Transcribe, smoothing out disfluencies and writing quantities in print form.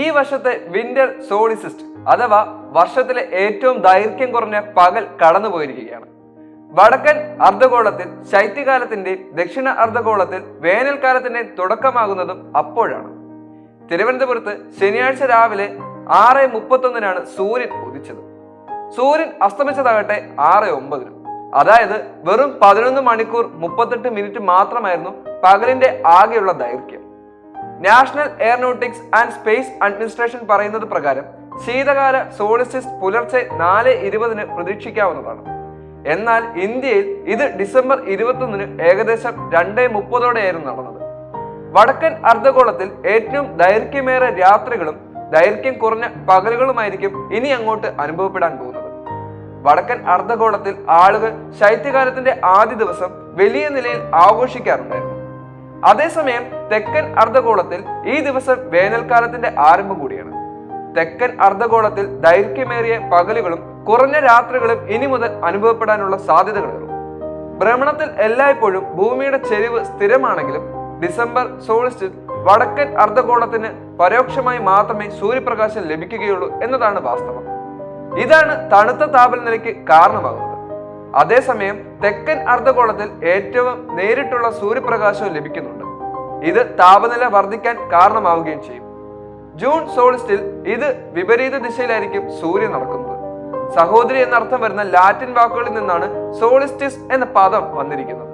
ഈ വർഷത്തെ വിന്റർ സോളിസിസ്റ്റ് അഥവാ വർഷത്തിലെ ഏറ്റവും ദൈർഘ്യം കുറഞ്ഞ പകൽ കടന്നുപോയിരിക്കുകയാണ്. വടക്കൻ അർദ്ധഗോളത്തിൽ ശൈത്യകാലത്തിന്റെയും ദക്ഷിണ അർദ്ധഗോളത്തിൽ വേനൽക്കാലത്തിന്റെയും തുടക്കമാകുന്നതും അപ്പോഴാണ്. തിരുവനന്തപുരത്ത് ശനിയാഴ്ച രാവിലെ 6:31 സൂര്യൻ ഉദിച്ചത്. സൂര്യൻ അസ്തമിച്ചതാകട്ടെ 6:09. അതായത് വെറും 11 മണിക്കൂർ 38 മിനിറ്റ് മാത്രമായിരുന്നു പകലിന്റെ ആകെയുള്ള ദൈർഘ്യം. National aeronautics and space administration പറയുന്നത് പ്രകാരം ശീതകാല സോളിസ്റ്റിസ് പുലർച്ചെ 4:20 പ്രതീക്ഷിക്കാവുന്നതാണ്. എന്നാൽ ഇന്ത്യയിൽ ഇത് ഡിസംബർ 21 ഏകദേശം 2:30 നടന്നത്. വടക്കൻ അർദ്ധഗോളത്തിൽ ഏറ്റവും ദൈർഘ്യമേറിയ രാത്രികളും ദൈർഘ്യം കുറഞ്ഞ പകലുകളുമായിരിക്കും ഇനി അങ്ങോട്ട് അനുഭവപ്പെടാൻ പോകുന്നത്. വടക്കൻ അർദ്ധഗോളത്തിൽ ആളുകൾ ശൈത്യകാലത്തിന്റെ ആദ്യ ദിവസം വലിയ നിലയിൽ ആഘോഷിക്കാറുണ്ടായിരുന്നു. അതേസമയം തെക്കൻ അർദ്ധഗോളത്തിൽ ഈ ദിവസം വേനൽക്കാലത്തിന്റെ ആരംഭം കൂടിയാണ്. തെക്കൻ അർദ്ധഗോളത്തിൽ ദൈർഘ്യമേറിയ പകലുകളും കുറഞ്ഞ രാത്രികളും ഇനി മുതൽ അനുഭവപ്പെടാനുള്ള സാധ്യതകളുള്ളൂ. ഭ്രമണത്തിൽ എല്ലായ്പ്പോഴും ഭൂമിയുടെ ചെരിവ് സ്ഥിരമാണെങ്കിലും ഡിസംബർ സോളിസ്റ്റിസ് വടക്കൻ അർദ്ധഗോളത്തിന് പരോക്ഷമായി മാത്രമേ സൂര്യപ്രകാശം ലഭിക്കുകയുള്ളൂ എന്നതാണ് വാസ്തവം. ഇതാണ് തണുത്ത താപനിലയ്ക്ക് കാരണമാകുന്നത്. അതേസമയം തെക്കൻ അർദ്ധഗോളത്തിൽ ഏറ്റവും നേരിട്ടുള്ള സൂര്യപ്രകാശവും ലഭിക്കുന്നുണ്ട്. ഇത് താപനില വർദ്ധിക്കാൻ കാരണമാവുകയും ചെയ്യും. ജൂൺ സോളിസ്റ്റിൽ ഇത് വിപരീത ദിശയിലായിരിക്കും സൂര്യൻ നടക്കുന്നത്. സഹോദരി എന്നർത്ഥം വരുന്ന ലാറ്റിൻ വാക്കുകളിൽ നിന്നാണ് സോളിസ്റ്റിസ് എന്ന പദം വന്നിരിക്കുന്നത്.